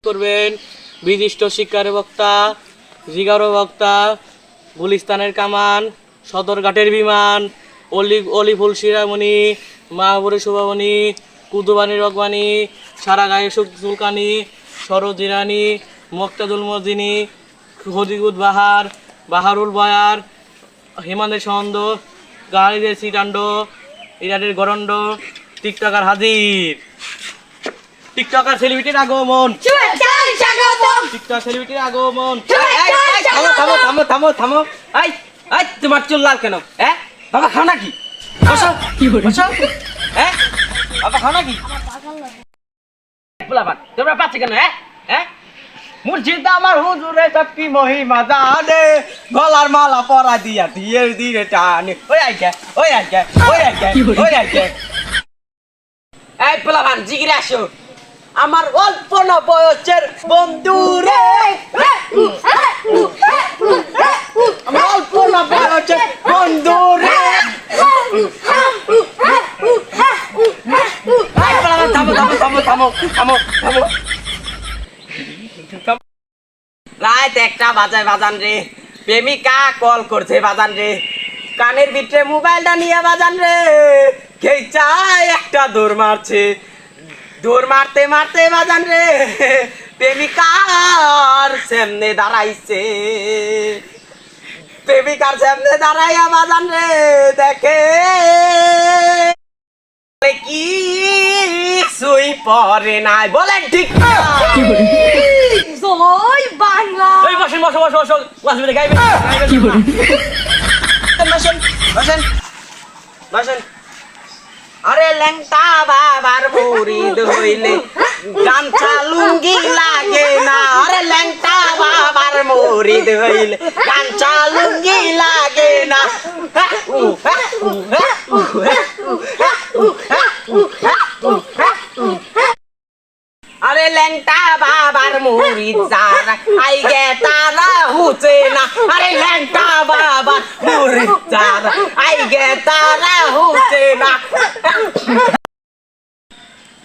করবেন বিশিষ্ট শিক্ষার বক্তা, জিগারো বক্তা, গুলিস্তানের কামান, সদরঘাটের বিমান, অলিফুল শিরামণি, মাহবুরের শোভামণি, কুতুবানির রকবানি, সারা গায়ে সুলকানি, সরোজ ইরানি, মোক্তাদুল মদিনী, হদিগুদ বাহার, বাহারুল বয়ার, হিমানের সন্দ, গাড়িদের সিটান্ড, ইরানের গরণ্ড, টিকটকার হাজির। টিকটকার সেলিব্রিটির আগমন, টিকটক সেলিব্রিটির আগমন। থামো থামো থামো থামো থামো। এই এই তোমার চুল লাল কেন? হ্যাঁ বাবা খাও নাকি? বসো বসো। হ্যাঁ বাবা খাও নাকি? বলাবান তোমরা পাচ্ছে কেন? হ্যাঁ হ্যাঁ মুর্শিদ আমার হুজুরে সব কি মহিমা জানে, গলার মালা পরা দিয়া দিয়ে দিয়ে টানে। ওই আইকে ওই আইকে ওই আইকে ওই আইকে। এই বলাবান জিগিরে আসো, আমার অল্প না বয়সের বন্ধু রে, আমার অল্প না বয়সের বন্ধু রে। থামো থামো থামো থামো থামো থামো। রাত একটা বাজায় বাজান রে, প্রেমিকা কল করছে বাজান রে, কানের ভিতরে মোবাইলটা নিয়ে বাজান রে, কে চায় একটা দৌড় মারছে, দৌড় মারতে মারতে বাজান রে প্রেমিকার সামনে দাঁড়াইছে, প্রেমিকার সামনে দাঁড়াইয়া বাজান রে দেখে কি সুই পরে নাই। বলেন ঠিক না? জয় বাংলা। এই বসেন বসো বসো বসো, ওয়াসিফে গাইবেন বসেন বসেন বসেন। আরে ল্যাংটা বাবার মুরিদ হইলে গামছা লুঙ্গি লাগে না, আরে ল্যাংটা বাবার মুরিদ হইলে গামছা লুঙ্গি লাগে না। আরে ল্যাংটা বাবার মুরিদ যারা আইগে তারা হুচে না, আরে ল্যাংটা বাবার মুরিদ যারা আইগে তারা হুচে না।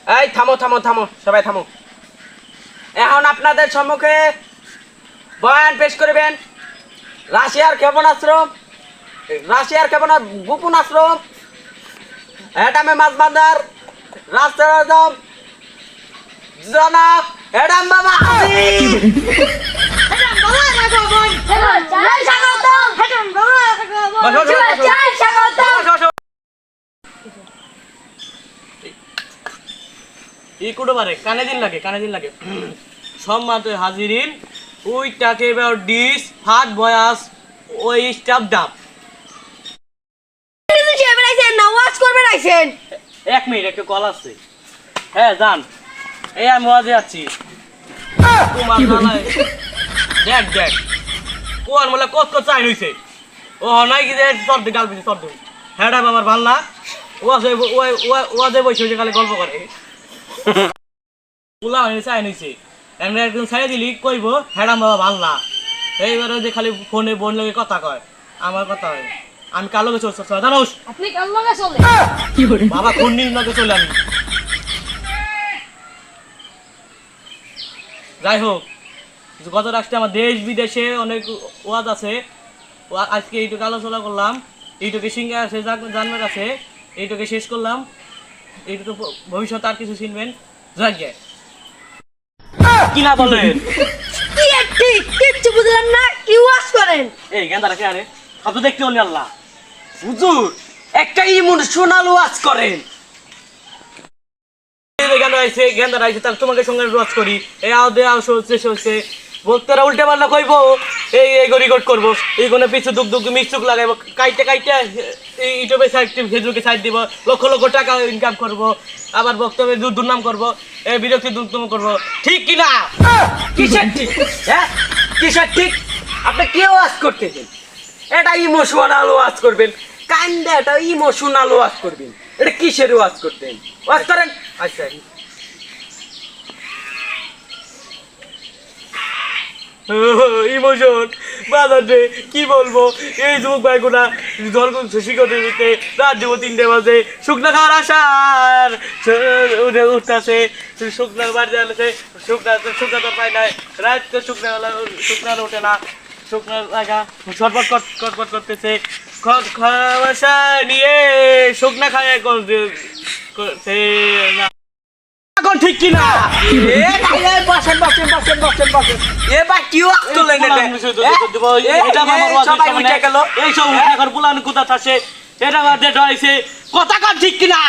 এই থামো থামো থামো সবাই থামো। এখন আপনাদের সম্মুখে বয়ান পেশ করবেন রাশিয়ার ক্ষেপণাস্ত্র, রাশিয়ার গোপনাস্ত্র অ্যাটামে মাছ বাঁধার রাষ্ট্রের জনাব অ্যাডাম বাবা কানে দিন লাগে কানে দিন লাগে। সম্মানিত হাজিরিন, উইটাকে ডিস ফাট বয়াস ওই স্টাফ ডাব। এক মিনিট একটু কল আছে। হ্যাঁ যান, এই আমি ওয়াজে আছি। তোমার জানাই দেখ দেখ কোয়ার বলে কত চাই হইছে ও নাই কি যে সর্দি গাল পিছে সর্দি। হ্যাঁ আমার ভাল না, ওয়াজে বসে বসে খালি গল্প করে। পোলা হয়ে চাই নিছে এমনি একদম ছাই দিলি কইব হ্যাডাম বাবা ভাল না। এইবারে যে খালি ফোনে বোন লগে কথা কয়, আমার কথা হয় আমি কার লগে চলছে জানোস? আপনি কার লগে চলে? বাবা কোন দিন লগে চলে আমি। যাই হোক, গত রাষ্ট্রে আমার দেশ বিদেশে অনেক ওয়াজ আছে, আজকে এইটুকু আলোচনা করলাম, এইটুকু সিঙ্গা আছে জানবার আছে, এইটুকু শেষ করলাম। এইটুকু ভবিষ্যতে আর কিছু চিনবেন যাকে কিনা বলেন কিচ্ছু বুঝলাম না, কি ওয়াজ করেন? এই গেন্দা রাখে আরে সব তো দেখতে হলি আল্লাহ হুজুর একটা ইমোশনাল ওয়াজ করেন। গেন্দা রাইছে তার তোমাকে সঙ্গে রোজ করি এই আও দে আও শেষ হচ্ছে বক্তারা উল্টে পাল্টা কইবো, এই এই রিকর্ড করবো, এই কোনো পিছু দুঃখ দুঃখ মিক্সুক লাগাইবো, কাইটে কাইটে ইউটিউবে সাইড ফেসবুকে সাইড দিব, লক্ষ লক্ষ টাকা ইনকাম করবো, আবার বক্তব্যে দুর্নাম করবো, এই বিরক্তি দুর্দম করবো। ঠিক কিনা? কিসের ঠিক? হ্যাঁ কিসের ঠিক? আপনি কি ওয়াজ করতেছেন? এটা ইমোশনাল ওয়াজ করবেন, কাইন্ডা এটা ইমোশনাল ওয়াজ করবেন। এটা কিসের ওয়াজ করতেন? ওয়াজ করেন। আচ্ছা ইমোশন বাজারে কি বলবো এই যুবক ভাইগুলা জল শিখতে দিতে রাত দিব 3টে বাজে শুকনা খাওয়ার আসার উঠে উঠতেছে শুকনার বাড়ি জ্বালাছে শুকনা তো পাই নাই রাত তো শুকনার ওঠে না শুকনার লাগা ছটপট কটপট করতেছে খাওয়া নিয়ে শুকনা খায় করছে না এখন ঠিক কি না এ ভাই বসেন বসেন বসেন বসেন বসেন এ ভাই কি তুলেন এটা আমার সবাই উঠে গেল এই সব এখন পুলান কুদা থাকছে এটা আমার ডেট হয়েছে কথা কর ঠিক কিনা